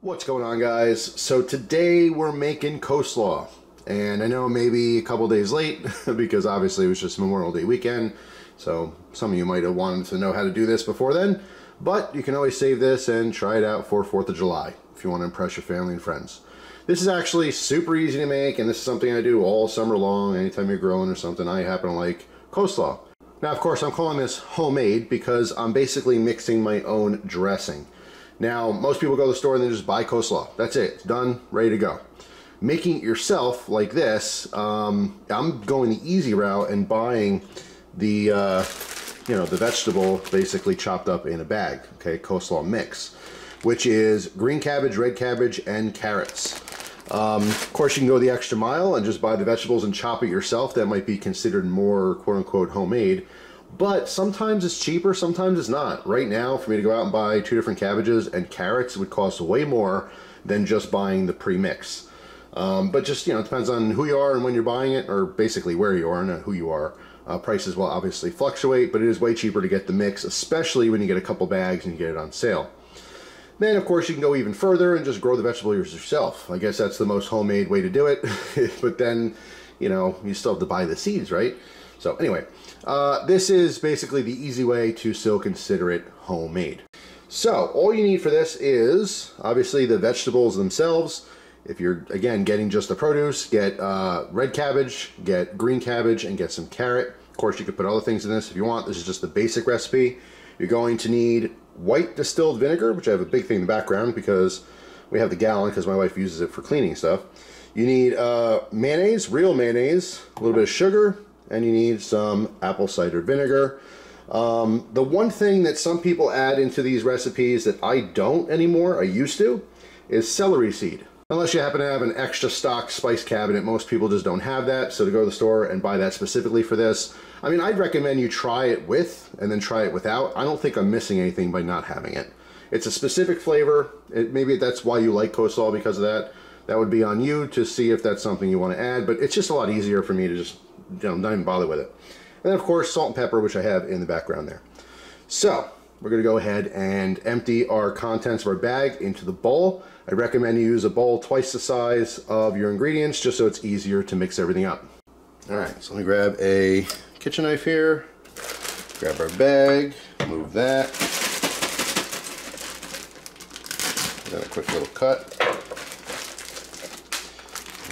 What's going on, guys? So today we're making coleslaw, and I know maybe a couple days late because obviously it was just Memorial Day weekend, so some of you might have wanted to know how to do this before then, but you can always save this and try it out for 4th of July if you want to impress your family and friends. This is actually super easy to make, and this is something I do all summer long. Anytime you're grilling or something, I happen to like coleslaw. Now, of course, I'm calling this homemade because I'm basically mixing my own dressing. Now, most people go to the store and they just buy coleslaw. That's it. It's done, ready to go. Making it yourself like this, I'm going the easy route and buying the, the vegetable basically chopped up in a bag, okay, coleslaw mix, which is green cabbage, red cabbage, and carrots. Of course, you can go the extra mile and just buy the vegetables and chop it yourself. That might be considered more quote-unquote homemade. But sometimes it's cheaper, sometimes it's not. Right now, for me to go out and buy 2 different cabbages and carrots, it would cost way more than just buying the pre-mix. But just, it depends on who you are and when you're buying it, or basically where you are, not who you are. Prices will obviously fluctuate, but it is way cheaper to get the mix, especially when you get a couple bags and you get it on sale. Then, of course, you can go even further and just grow the vegetable yourself. I guess that's the most homemade way to do it. But then, you still have to buy the seeds, right? So anyway, this is basically the easy way to still consider it homemade. So all you need for this is obviously the vegetables themselves. If you're, again, getting just the produce, get red cabbage, get green cabbage, and get some carrot. Of course, you could put other things in this if you want. This is just the basic recipe. You're going to need white distilled vinegar, which I have a big thing in the background because we have the gallon because my wife uses it for cleaning stuff. You need mayonnaise, real mayonnaise, a little bit of sugar, and you need some apple cider vinegar. The one thing that some people add into these recipes that I don't anymore, I used to, is celery seed. Unless you happen to have an extra stock spice cabinet, most people just don't have that. So to go to the store and buy that specifically for this, I mean, I'd recommend you try it with and then try it without. I don't think I'm missing anything by not having it. It's a specific flavor. Maybe that's why you like coleslaw, because of that. That would be on you to see if that's something you want to add, but it's just a lot easier for me to just not even bother with it. And then, of course, salt and pepper, which I have in the background there. So we're going to go ahead and empty our contents of our bag into the bowl. I recommend you use a bowl twice the size of your ingredients just so it's easier to mix everything up. All right, so let me grab a kitchen knife here, grab our bag, move that. Got a quick little cut.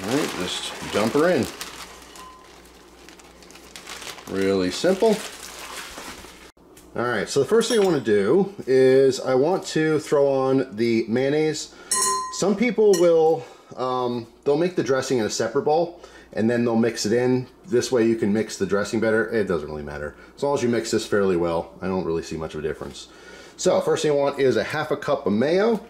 All right, just dump her in. Really simple. All right, so the first thing I want to do is I want to throw on the mayonnaise. Some people will, they'll make the dressing in a separate bowl and then they'll mix it in. This way you can mix the dressing better. It doesn't really matter. As long as you mix this fairly well, I don't really see much of a difference. So first thing I want is a ½ cup of mayo.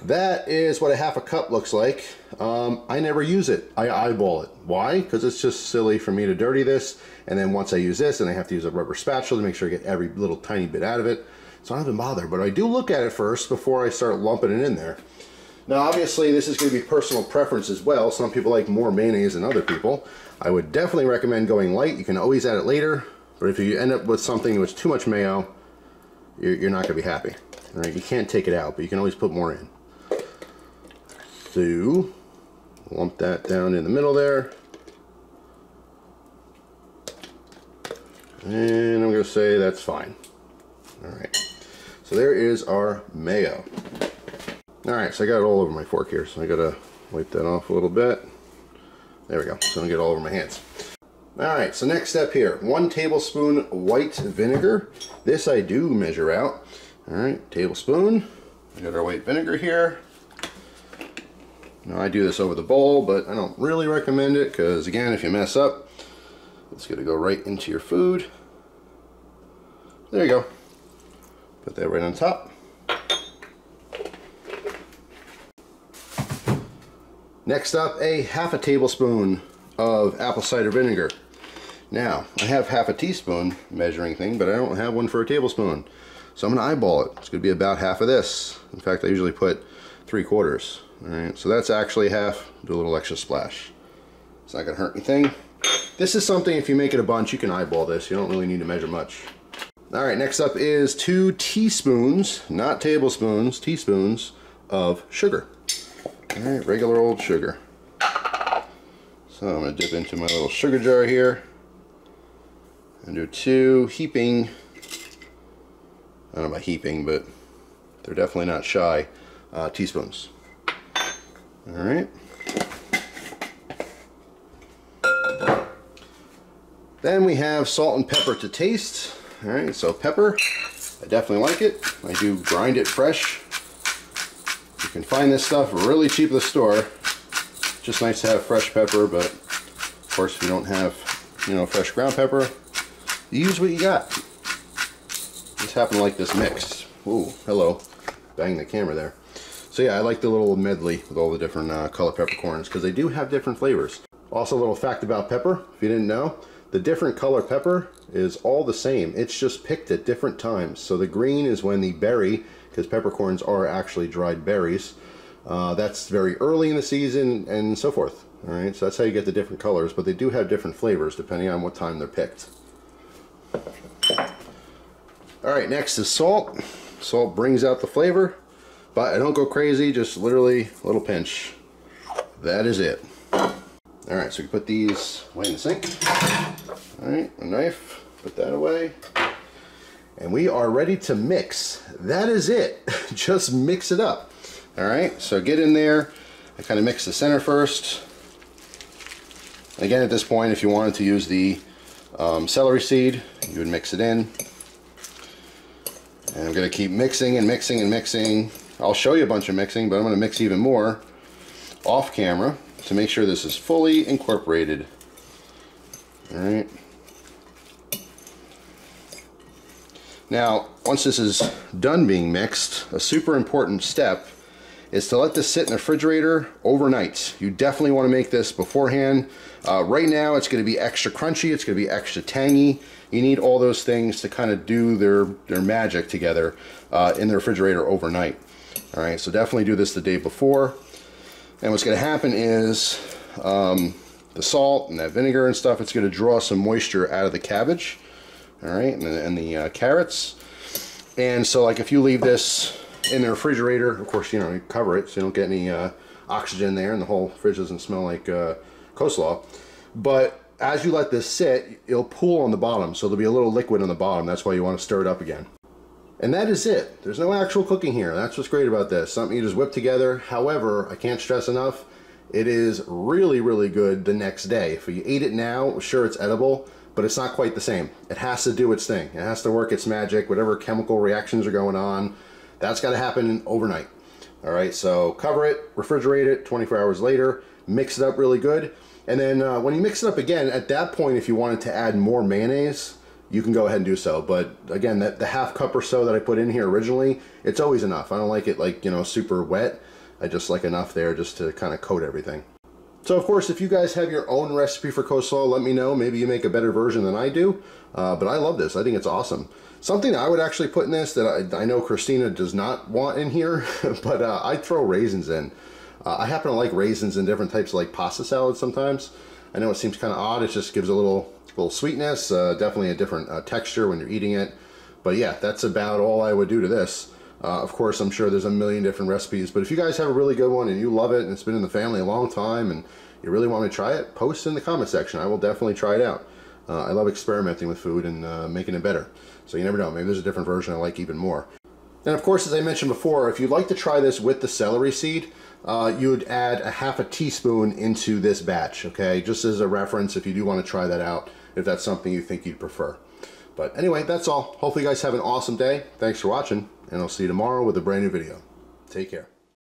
That is what a ½ cup looks like. I never use it. I eyeball it. Why? Because it's just silly for me to dirty this. And then once I use this, then I have to use a rubber spatula to make sure I get every little tiny bit out of it. So I don't even bother. But I do look at it first before I start lumping it in there. Now, obviously, this is going to be personal preference as well. Some people like more mayonnaise than other people. I would definitely recommend going light. You can always add it later. But if you end up with something with too much mayo, you're not going to be happy. All right? You can't take it out, but you can always put more in. So, lump that down in the middle there. And I'm going to say that's fine. All right. So there is our mayo. All right, so I got it all over my fork here, so I got to wipe that off a little bit. There we go. So I don't get it all over my hands. All right, so next step here, 1 tablespoon white vinegar. This I do measure out. All right, tablespoon. We got our white vinegar here. Now I do this over the bowl, but I don't really recommend it because, again, if you mess up, it's going to go right into your food. There you go. Put that right on top. Next up, a ½ tablespoon of apple cider vinegar. Now, I have ½ a teaspoon measuring thing, but I don't have one for a tablespoon. So I'm going to eyeball it. It's going to be about half of this. In fact, I usually put 3/4. All right, so that's actually half. Do a little extra splash. It's not going to hurt anything. This is something, if you make it a bunch, you can eyeball this. You don't really need to measure much. All right, next up is 2 teaspoons, not tablespoons, teaspoons of sugar. All right, regular old sugar. So I'm going to dip into my little sugar jar here and do 2 heaping, I don't know about heaping, but they're definitely not shy, teaspoons. All right. Then we have salt and pepper to taste. All right, so pepper, I definitely like it. I do grind it fresh. You can find this stuff really cheap at the store. Just nice to have fresh pepper, but of course if you don't have, you know, fresh ground pepper, you use what you got. Just happen to like this mix. Ooh, hello. Bang the camera there. So yeah, I like the little medley with all the different color peppercorns because they do have different flavors. Also, a little fact about pepper, if you didn't know, the different color pepper is all the same. It's just picked at different times. So the green is when the berry, because peppercorns are actually dried berries, that's very early in the season and so forth. All right, so that's how you get the different colors, but they do have different flavors depending on what time they're picked. All right, next is salt. Salt brings out the flavor, but I don't go crazy, just literally a little pinch. That is it. All right, so we put these away in the sink. All right, a knife, put that away. And we are ready to mix. That is it. Just mix it up. All right, so get in there. I kind of mix the center first. Again, at this point, if you wanted to use the celery seed, you would mix it in. And I'm gonna keep mixing and mixing and mixing. I'll show you a bunch of mixing, but I'm gonna mix even more off camera to make sure this is fully incorporated. All right. Now, once this is done being mixed, a super important step is to let this sit in the refrigerator overnight. You definitely want to make this beforehand. Right now, it's going to be extra crunchy. It's going to be extra tangy. You need all those things to kind of do their magic together in the refrigerator overnight. All right, so definitely do this the day before. And what's going to happen is the salt and that vinegar and stuff, it's going to draw some moisture out of the cabbage, all right, and the carrots. And so, like, if you leave this in the refrigerator, of course, you know, you cover it so you don't get any oxygen there, and the whole fridge doesn't smell like coleslaw. But as you let this sit, it'll pool on the bottom, so there'll be a little liquid on the bottom. That's why you want to stir it up again. And that is it. There's no actual cooking here. That's what's great about this. Something you just whip together. However, I can't stress enough, it is really, really good the next day. If you eat it now, sure, it's edible, but it's not quite the same. It has to do its thing. It has to work its magic. Whatever chemical reactions are going on, that's got to happen overnight. All right, so cover it, refrigerate it, 24 hours later, mix it up really good. And then when you mix it up again, at that point, if you wanted to add more mayonnaise, you can go ahead and do so. But again, the half cup or so that I put in here originally, it's always enough. I don't like it, like, you know, super wet. I just like enough there just to kind of coat everything. So of course, if you guys have your own recipe for coleslaw, let me know. Maybe you make a better version than I do. But I love this. I think it's awesome. Something I would actually put in this that I know Christina does not want in here, but I throw raisins in. I happen to like raisins in different types of like pasta salads sometimes. I know it seems kind of odd. It just gives a little sweetness, definitely a different texture when you're eating it. But yeah, that's about all I would do to this. Of course, I'm sure there's a million different recipes, but if you guys have a really good one and you love it and it's been in the family a long time and you really want me to try it, post in the comment section. I will definitely try it out. I love experimenting with food and making it better. So you never know, maybe there's a different version I like even more. And of course, as I mentioned before, if you'd like to try this with the celery seed, you would add a half a teaspoon into this batch, okay? Just as a reference if you do want to try that out, if that's something you think you'd prefer. But anyway, that's all. Hopefully you guys have an awesome day. Thanks for watching, and I'll see you tomorrow with a brand new video. Take care.